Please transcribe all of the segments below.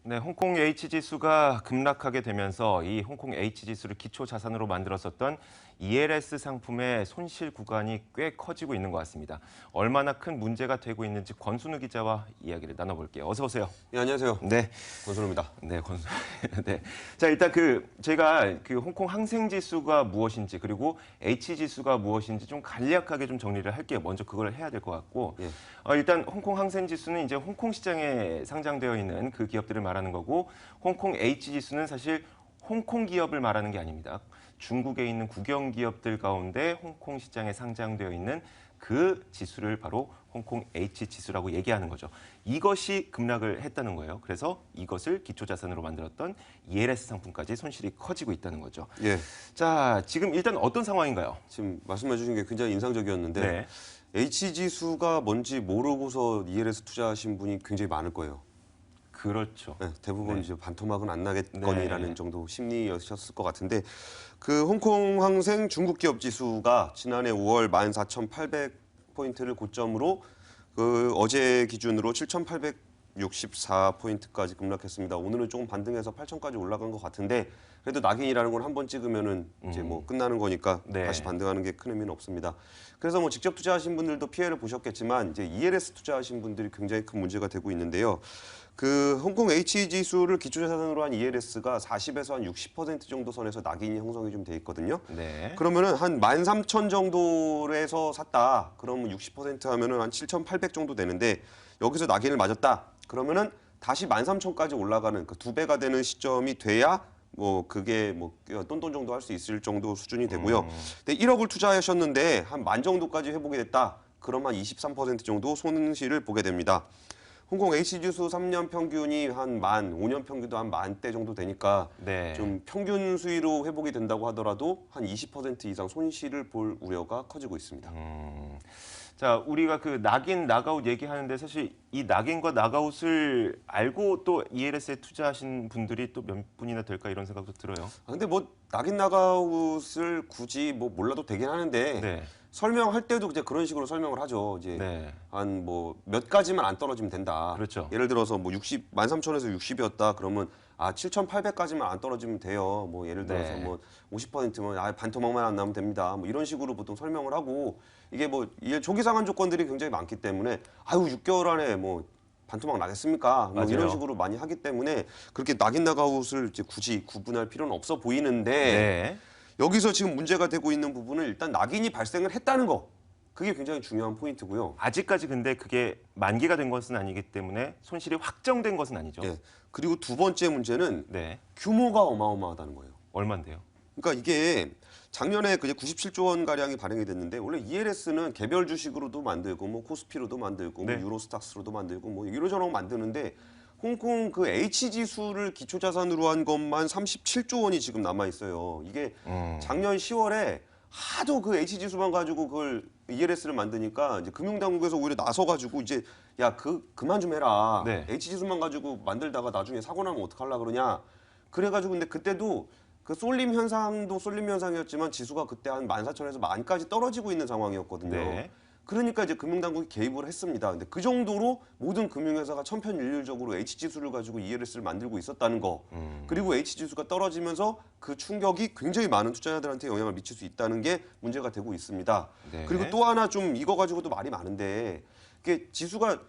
네, 홍콩 H지수가 급락하게 되면서 이 홍콩 H지수를 기초 자산으로 만들었었던 ELS 상품의 손실 구간이 꽤 커지고 있는 것 같습니다. 얼마나 큰 문제가 되고 있는지 권순우 기자와 이야기를 나눠볼게요. 어서 오세요. 네, 안녕하세요. 네, 권순우입니다. 네, 네. 자, 일단 제가 홍콩 항생지수가 무엇인지 그리고 H지수가 무엇인지 좀 간략하게 좀 정리를 할게요. 먼저 그걸 해야 될 것 같고, 예. 일단 홍콩 항생지수는 이제 홍콩 시장에 상장되어 있는 그 기업들을 말하는 거고, 홍콩 H지수는 사실 홍콩 기업을 말하는 게 아닙니다. 중국에 있는 국영 기업들 가운데 홍콩 시장에 상장되어 있는 그 지수를 바로 홍콩 H지수라고 얘기하는 거죠. 이것이 급락을 했다는 거예요. 그래서 이것을 기초자산으로 만들었던 ELS 상품까지 손실이 커지고 있다는 거죠. 예. 자, 지금 일단 어떤 상황인가요? 지금 말씀해 주신 게 굉장히 인상적이었는데 네. H지수가 뭔지 모르고서 ELS 투자하신 분이 굉장히 많을 거예요. 그렇죠. 네, 대부분 네. 이제 반토막은 안 나겠거니라는 네. 정도 심리였을 것 같은데 그 홍콩 항생 중국 기업 지수가 지난해 5월 14,800포인트를 고점으로 그 어제 기준으로 7,864포인트까지 급락했습니다. 오늘은 조금 반등해서 8,000까지 올라간 것 같은데 그래도 낙인이라는 건 한 번 찍으면은 이제 뭐 끝나는 거니까 네. 다시 반등하는 게 큰 의미는 없습니다. 그래서 뭐 직접 투자하신 분들도 피해를 보셨겠지만 이제 ELS 투자하신 분들이 굉장히 큰 문제가 되고 있는데요. 그 홍콩 H지수를 기초자산으로 한 ELS가 40에서 한 60% 정도 선에서 낙인이 형성이 좀 돼 있거든요. 네. 그러면은 한 13,000 정도에서 샀다. 그러면 60% 하면은 한 7,800 정도 되는데 여기서 낙인을 맞았다. 그러면은 다시 13,000까지 올라가는 그 2배가 되는 시점이 돼야 뭐 그게 뭐 똔똔 정도 할 수 있을 정도 수준이 되고요. 근데 1억을 투자하셨는데 한 10,000 정도까지 회복이 됐다. 그럼 한 23% 정도 손실을 보게 됩니다. 홍콩 H지수 3년 평균이 한 5년 평균도 한 10,000대 정도 되니까 네. 좀 평균 수위로 회복이 된다고 하더라도 한 20% 이상 손실을 볼 우려가 커지고 있습니다. 자, 우리가 그 낙인, 낙아웃 얘기하는데 사실 이 낙인과 낙아웃을 알고 또 ELS에 투자하신 분들이 또 몇 분이나 될까 이런 생각도 들어요. 근데 뭐 낙인 나가웃을 굳이 뭐 몰라도 되긴 하는데 네. 설명할 때도 이제 그런 식으로 설명을 하죠. 이제 네. 한 뭐 몇 가지만 안 떨어지면 된다. 그렇죠. 예를 들어서 뭐 13,000에서 60이었다. 그러면 7,800까지만 안 떨어지면 돼요. 뭐 예를 들어서 네. 뭐 50%면 반토막만 안 나면 됩니다. 뭐 이런 식으로 보통 설명을 하고 이게 뭐 조기 상환 조건들이 굉장히 많기 때문에 6개월 안에 뭐 반토막 나겠습니까? 뭐 맞아요. 이런 식으로 많이 하기 때문에 그렇게 낙인 나가웃을 이제 굳이 구분할 필요는 없어 보이는데 네. 여기서 지금 문제가 되고 있는 부분은 일단 낙인이 발생을 했다는 거. 그게 굉장히 중요한 포인트고요. 아직까지 근데 그게 만기가 된 것은 아니기 때문에 손실이 확정된 것은 아니죠. 예. 그리고 두 번째 문제는 네. 규모가 어마어마하다는 거예요. 얼만데요? 그러니까 이게 작년에 그제 97조 원 가량이 발행이 됐는데 원래 ELS는 개별 주식으로도 만들고 뭐 코스피로도 만들고 네. 뭐 유로스탁스로도 만들고 뭐 이러저러 만드는데 홍콩 그 H지수를 기초자산으로 한 것만 37조 원이 지금 남아 있어요. 이게 작년 10월에 하도 그 H지수만 가지고 그걸 ELS를 만드니까 이제 금융당국에서 오히려 나서가지고 이제 야 그만 좀 해라. 네. H지수만 가지고 만들다가 나중에 사고 나면 어떡하려 그러냐. 그래가지고 근데 그때도 그 쏠림 현상도 쏠림 현상이었지만 지수가 그때 한 14,000에서 10,000까지 떨어지고 있는 상황이었거든요. 네. 그러니까 이제 금융당국이 개입을 했습니다. 근데 그 정도로 모든 금융회사가 천편일률적으로 H지수를 가지고 ELS를 만들고 있었다는 거. 그리고 H지수가 떨어지면서 그 충격이 굉장히 많은 투자자들한테 영향을 미칠 수 있다는 게 문제가 되고 있습니다. 네. 그리고 또 하나 좀 이거 가지고도 말이 많은데 이게 지수가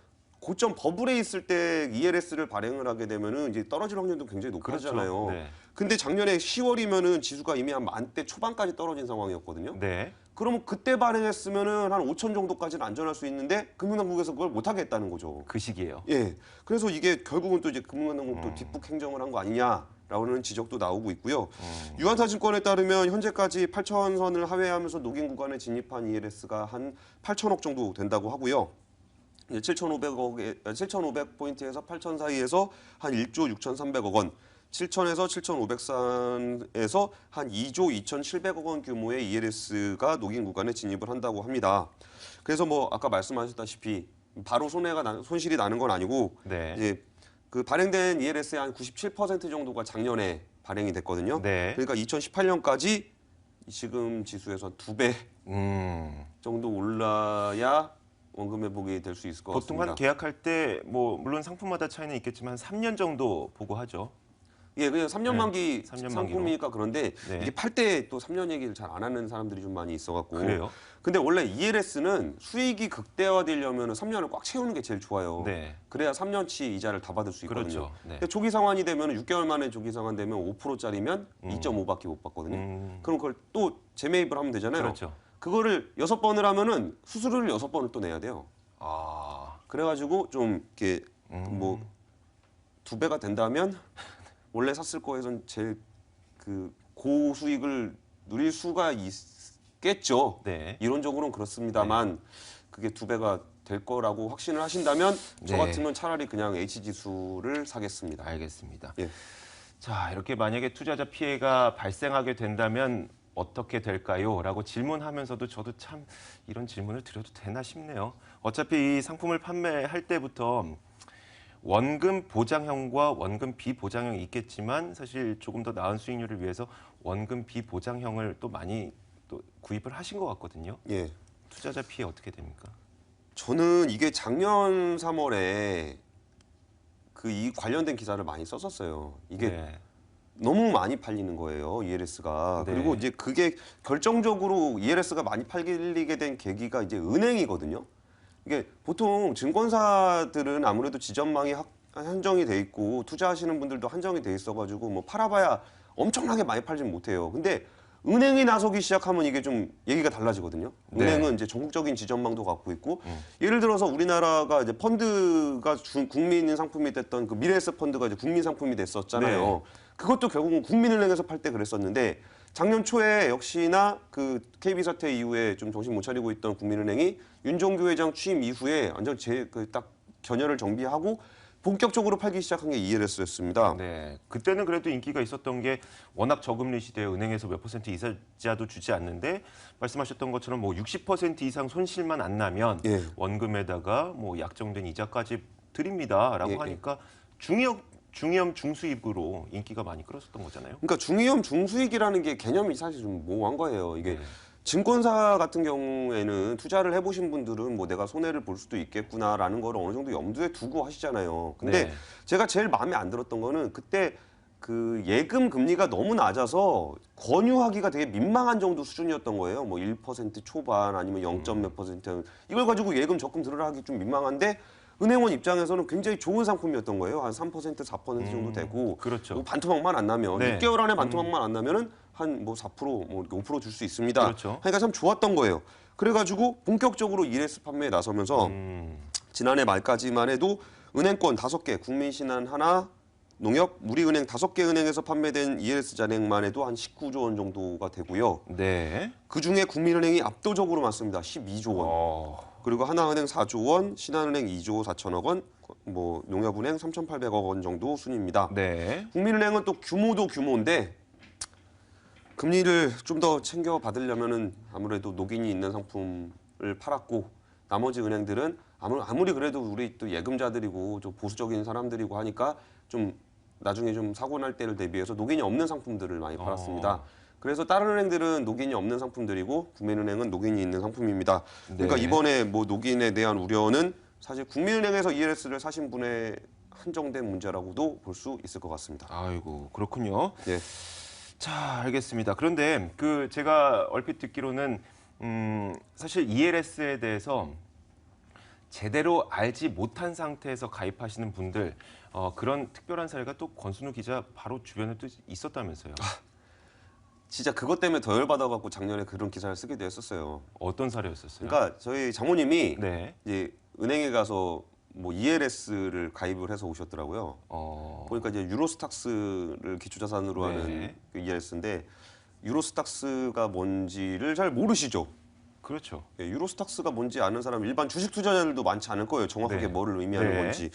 고점 버블에 있을 때 ELS를 발행을 하게 되면은 이제 떨어질 확률도 굉장히 높아지잖아요. 그렇죠. 네. 근데 작년에 10월이면은 지수가 이미 한 10,000대 초반까지 떨어진 상황이었거든요. 네. 그러면 그때 발행했으면은 한 5,000 정도까지는 안전할 수 있는데 금융당국에서 그걸 못 하겠다는 거죠. 그 시기예요. 예. 그래서 이게 결국은 또 이제 금융당국도 뒷북 행정을 한 거 아니냐라는 지적도 나오고 있고요. 유한타증권에 따르면 현재까지 8,000선을 하회하면서 녹인 구간에 진입한 ELS가 한 8,000억 정도 된다고 하고요. 7,500포인트에서 8,000 사이에서 한 1조 6,300억 원, 7,000에서 7,500선에서 한 2조 2,700억 원 규모의 ELS가 녹인 구간에 진입을 한다고 합니다. 그래서 뭐 아까 말씀하셨다시피 바로 손실이 나는 건 아니고 네. 이제 그 발행된 ELS의 한 97% 정도가 작년에 발행이 됐거든요. 네. 그러니까 2018년까지 지금 지수에서 2배 음. 정도 올라야 원금 회복이 될 수 있을 것 보통 같습니다. 한 계약할 때 뭐 물론 상품마다 차이는 있겠지만 3년 정도 보고 하죠. 예, 그냥 3년 네, 만기 3년 상품이니까 그런데 네. 이게 팔 때 또 3년 얘기를 잘 안 하는 사람들이 좀 많이 있어갖고. 그래요? 근데 원래 ELS는 수익이 극대화되려면 3년을 꽉 채우는 게 제일 좋아요. 네. 그래야 3년치 이자를 다 받을 수 있거든요. 그렇죠. 네. 근데 조기 상환이 되면 6개월 만에 조기 상환 되면 5%짜리면 2.5밖에 못 받거든요. 그럼 그걸 또 재매입을 하면 되잖아요. 그렇죠. 그거를 6번을 하면은 수수료를 6번을 또 내야 돼요. 아, 그래가지고 좀 이렇게 뭐 2배가 된다면 원래 샀을 거에선 제일 그 고수익을 누릴 수가 있겠죠. 네. 이론적으로는 그렇습니다만 그게 2배가 될 거라고 확신을 하신다면 저 네. 같으면 차라리 그냥 H지수를 사겠습니다. 알겠습니다. 예. 자, 이렇게 만약에 투자자 피해가 발생하게 된다면 어떻게 될까요? 라고 질문하면서도 저도 참 이런 질문을 드려도 되나 싶네요. 어차피 이 상품을 판매할 때부터 원금 보장형과 원금 비보장형이 있겠지만 사실 조금 더 나은 수익률을 위해서 원금 비보장형을 또 많이 또 구입을 하신 것 같거든요. 예. 투자자 피해 어떻게 됩니까? 저는 이게 작년 3월에 그 이 관련된 기사를 많이 썼었어요. 이게 네. 너무 많이 팔리는 거예요, ELS가. 네. 그리고 이제 그게 결정적으로 ELS가 많이 팔리게 된 계기가 이제 은행이거든요. 이게 보통 증권사들은 아무래도 지점망이 한정이 돼 있고 투자하시는 분들도 한정이 돼 있어가지고 뭐 팔아봐야 엄청나게 많이 팔지는 못해요. 근데 은행이 나서기 시작하면 이게 좀 얘기가 달라지거든요. 네. 은행은 이제 전국적인 지점망도 갖고 있고 예를 들어서 우리나라가 이제 펀드가 국민 상품이 됐던 그 미래에셋 펀드가 이제 국민 상품이 됐었잖아요. 네. 그것도 결국은 국민은행에서 팔 때 그랬었는데 작년 초에 역시나 그 KB 사태 이후에 좀 정신 못 차리고 있던 국민은행이 윤종규 회장 취임 이후에 완전 딱 견열을 정비하고 본격적으로 팔기 시작한 게 ELS였습니다. 네, 그때는 그래도 인기가 있었던 게 워낙 저금리 시대에 은행에서 몇 퍼센트 이자도 주지 않는데 말씀하셨던 것처럼 뭐 60% 이상 손실만 그러면 예. 원금에다가 뭐 약정된 이자까지 드립니다라고 예, 예. 하니까 중위험 중수입으로 인기가 많이 끌었었던 거잖아요. 그러니까 중위험 중수익이라는 게 개념이 사실 좀 모호한 거예요. 이게 네. 증권사 같은 경우에는 투자를 해보신 분들은 뭐 내가 손해를 볼 수도 있겠구나라는 걸 어느 정도 염두에 두고 하시잖아요. 근데 네. 제가 제일 마음에 안 들었던 거는 그때 그 예금 금리가 너무 낮아서 권유하기가 되게 민망한 정도 수준이었던 거예요. 뭐 1% 초반 아니면 0. 몇 퍼센트 이걸 가지고 예금 적금 들으라 하기 좀 민망한데 은행원 입장에서는 굉장히 좋은 상품이었던 거예요. 한 3%, 4% 정도 되고 그렇죠. 뭐 반토막만 안 나면 네. 6개월 안에 반토막만 안 나면은 한 뭐 4%, 뭐 5% 줄 수 있습니다. 그렇죠. 그러니까 참 좋았던 거예요. 그래가지고 본격적으로 ELS 판매에 나서면서 지난해 말까지만 해도 은행권 5개, 국민신한 하나, 농협, 우리은행 5개 은행에서 판매된 ELS 잔액만 해도 한 19조 원 정도가 되고요. 네. 그 중에 국민은행이 압도적으로 많습니다. 12조 원. 그리고 하나은행 4조 원, 신한은행 2조 4천억 원, 뭐 농협은행 3,800억 원 정도 순입니다. 네. 국민은행은 또 규모도 규모인데 금리를 좀 더 챙겨 받으려면은 아무래도 녹인이 있는 상품을 팔았고 나머지 은행들은 아무리 그래도 우리 또 예금자들이고 좀 보수적인 사람들이고 하니까 좀 나중에 좀 사고 날 때를 대비해서 녹인이 없는 상품들을 많이 팔았습니다. 그래서 다른 은행들은 녹인이 없는 상품들이고 국민은행은 녹인이 있는 상품입니다. 그러니까 네. 이번에 뭐 녹인에 대한 우려는 사실 국민은행에서 ELS를 사신 분의 한정된 문제라고도 볼 수 있을 것 같습니다. 아이고 그렇군요. 예. 자, 알겠습니다. 그런데 그 제가 얼핏 듣기로는 사실 ELS에 대해서 제대로 알지 못한 상태에서 가입하시는 분들 그런 특별한 사례가 또 권순우 기자 바로 주변에도 있었다면서요. 진짜 그것 때문에 더 열받아갖고 작년에 그런 기사를 쓰기도 했었어요. 어떤 사례였었어요? 그러니까 저희 장모님이 네. 이제 은행에 가서 뭐 ELS를 가입을 해서 오셨더라고요. 보니까 이제 유로스탁스를 기초자산으로 네. 하는 그 ELS인데 유로스탁스가 뭔지를 잘 모르시죠? 그렇죠. 예, 유로스탁스가 뭔지 아는 사람 일반 주식 투자자들도 많지 않을 거예요. 정확하게 네. 뭐를 의미하는 네. 건지.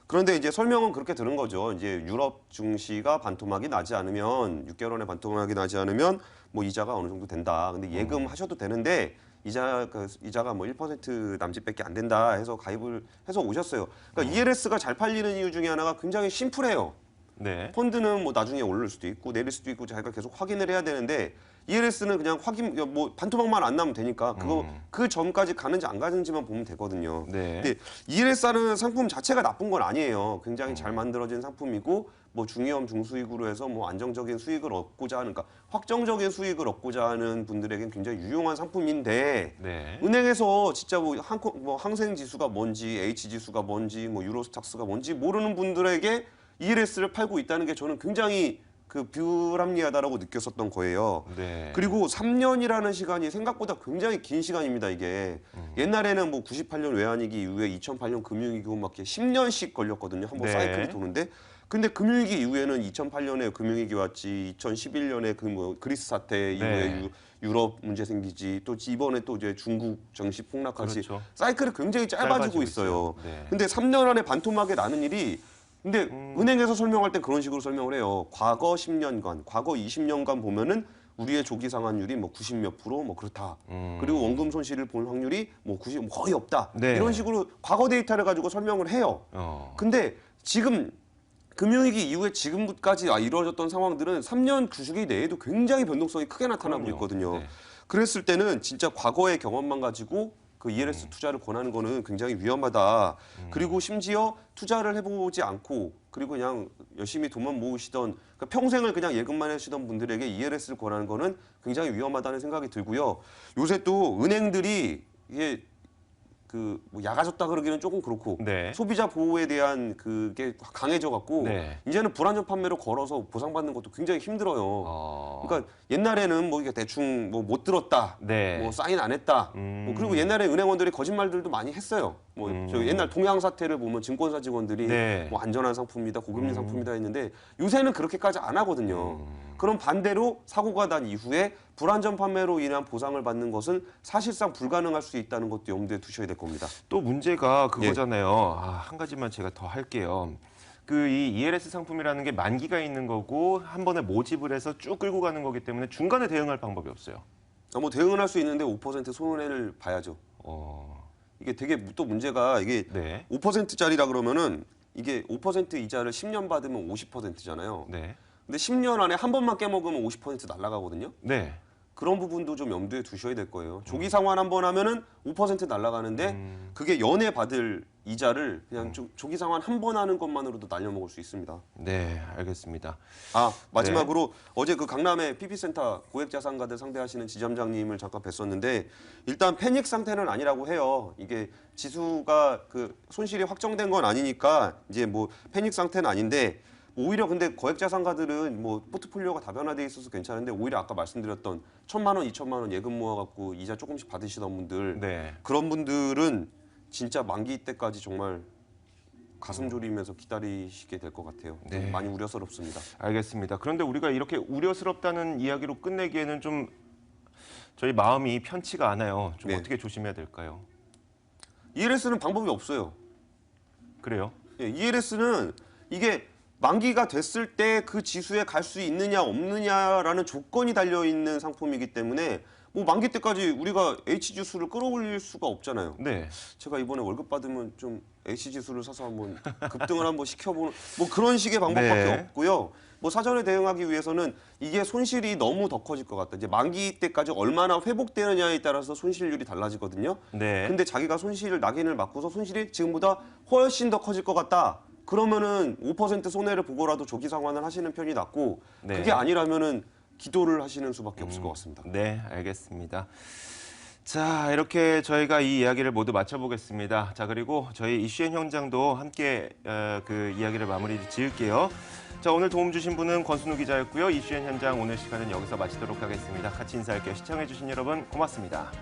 그런데 이제 설명은 그렇게 들은 거죠. 이제 유럽 증시가 반토막이 나지 않으면 6개월 안에 반토막이 나지 않으면 뭐 이자가 어느 정도 된다. 근데 예금 하셔도 되는데 이자가 뭐 1% 남짓밖에 안 된다 해서 가입을 해서 오셨어요. 그러니까 ELS가 잘 팔리는 이유 중에 하나가 굉장히 심플해요. 네. 펀드는 뭐 나중에 오를 수도 있고 내릴 수도 있고 자기가 계속 확인을 해야 되는데 ELS는 그냥 확인 뭐 반토막만 안 나면 되니까 그거 그 점까지 가는지 안 가는지만 보면 되거든요. 네. 근데 ELS라는 상품 자체가 나쁜 건 아니에요. 굉장히 잘 만들어진 상품이고 뭐 중위험 중수익으로 해서 뭐 안정적인 수익을 얻고자 하는, 그러니까 확정적인 수익을 얻고자 하는 분들에겐 굉장히 유용한 상품인데 네. 은행에서 진짜 뭐 항생 지수가 뭔지 H 지수가 뭔지 뭐 유로스탁스가 뭔지 모르는 분들에게 ELS를 팔고 있다는 게 저는 굉장히 그 불합리하다라고 느꼈었던 거예요. 네. 그리고 3년이라는 시간이 생각보다 굉장히 긴 시간입니다, 이게. 옛날에는 뭐 98년 외환위기 이후에 2008년 금융위기 막 10년씩 걸렸거든요. 한번 네. 사이클이 도는데. 근데 금융위기 이후에는 2008년에 금융위기 왔지, 2011년에 그 뭐 그리스 사태 이후에 네. 유럽 문제 생기지, 또 이번에 또 이제 중국 증시 폭락하지. 그렇죠. 사이클이 굉장히 짧아지고 있어요. 네. 근데 3년 안에 반토막이 나는 일이, 근데 은행에서 설명할 때 그런 식으로 설명을 해요. 과거 10년간, 과거 20년간 보면은 우리의 조기 상환율이 뭐 90몇 프로 뭐 그렇다. 그리고 원금 손실을 볼 확률이 뭐 90 거의 없다. 네. 이런 식으로 과거 데이터를 가지고 설명을 해요. 근데 지금 금융위기 이후에 지금까지 이루어졌던 상황들은 3년 주기 내에도 굉장히 변동성이 크게 나타나고 그럼요. 있거든요. 네. 그랬을 때는 진짜 과거의 경험만 가지고 그 ELS 투자를 권하는 거는 굉장히 위험하다. 그리고 심지어 투자를 해보지 않고 그리고 그냥 열심히 돈만 모으시던, 그러니까 평생을 그냥 예금만 해주시던 분들에게 ELS를 권하는 거는 굉장히 위험하다는 생각이 들고요. 요새 또 은행들이 이게 그 뭐 야가졌다 그러기는 조금 그렇고 네. 소비자 보호에 대한 그게 강해져 갖고 네. 이제는 불안전 판매로 걸어서 보상받는 것도 굉장히 힘들어요. 그러니까 옛날에는 뭐 이게 대충 뭐 못 들었다, 네. 뭐 사인 안 했다, 뭐 그리고 옛날에 은행원들이 거짓말들도 많이 했어요. 뭐 저 옛날 동양 사태를 보면 증권사 직원들이 네. 뭐 안전한 상품이다, 고금리 상품이다 했는데 요새는 그렇게까지 안 하거든요. 그럼 반대로 사고가 난 이후에 불안전 판매로 인한 보상을 받는 것은 사실상 불가능할 수 있다는 것도 염두에 두셔야 될 겁니다. 또 문제가 그거잖아요. 한 가지만 제가 더 할게요. 그 이 ELS 상품이라는 게 만기가 있는 거고 한 번에 모집을 해서 쭉 끌고 가는 거기 때문에 중간에 대응할 방법이 없어요. 뭐 대응은 할 수 있는데 5% 손해를 봐야죠. 이게 되게 또 문제가 이게 네. 5%짜리라 그러면은 이게 5% 이자를 10년 받으면 50%잖아요. 네. 근데 10년 안에 한 번만 깨먹으면 50% 날아가거든요. 네. 그런 부분도 좀 염두에 두셔야 될 거예요. 조기 상환 한 번 하면은 5% 날아가는데 그게 연에 받을 이자를 그냥 조기 상환 한 번 하는 것만으로도 날려먹을 수 있습니다. 네, 알겠습니다. 마지막으로 어제 그 강남의 PP센터 고액자산가들 상대하시는 지점장님을 잠깐 뵀었는데 일단 패닉 상태는 아니라고 해요. 이게 지수가 그 손실이 확정된 건 아니니까 이제 뭐 패닉 상태는 아닌데 오히려 근데 거액자산가들은 뭐 포트폴리오가 다변화돼 있어서 괜찮은데 오히려 아까 말씀드렸던 1,000만 원, 2,000만 원 예금 모아갖고 이자 조금씩 받으시던 분들 네. 그런 분들은 진짜 만기 때까지 정말 가슴 졸이면서 기다리시게 될 것 같아요. 좀 네. 많이 우려스럽습니다. 알겠습니다. 그런데 우리가 이렇게 우려스럽다는 이야기로 끝내기에는 좀 저희 마음이 편치가 않아요. 좀 네. 어떻게 조심해야 될까요? ELS는 방법이 없어요. 그래요? ELS는 이게 만기가 됐을 때 그 지수에 갈 수 있느냐 없느냐라는 조건이 달려 있는 상품이기 때문에 뭐 만기 때까지 우리가 H 지수를 끌어올릴 수가 없잖아요. 네. 제가 이번에 월급 받으면 좀 H 지수를 사서 한번 급등을 한번 시켜보는 뭐 그런 식의 방법밖에 네. 없고요. 뭐 사전에 대응하기 위해서는 이게 손실이 너무 더 커질 것 같다. 이제 만기 때까지 얼마나 회복되느냐에 따라서 손실률이 달라지거든요. 네. 근데 자기가 손실을 낙인을 맞고서 손실이 지금보다 훨씬 더 커질 것 같다. 그러면은 5% 손해를 보고라도 조기 상환을 하시는 편이 낫고 네. 그게 아니라면은 기도를 하시는 수밖에 없을 것 같습니다. 네, 알겠습니다. 자, 이렇게 저희가 이 이야기를 모두 마쳐보겠습니다. 자, 그리고 저희 이슈앤 현장도 함께 그 이야기를 마무리 지을게요. 자, 오늘 도움 주신 분은 권순우 기자였고요. 이슈앤 현장 오늘 시간은 여기서 마치도록 하겠습니다. 같이 인사할게요. 시청해주신 여러분 고맙습니다.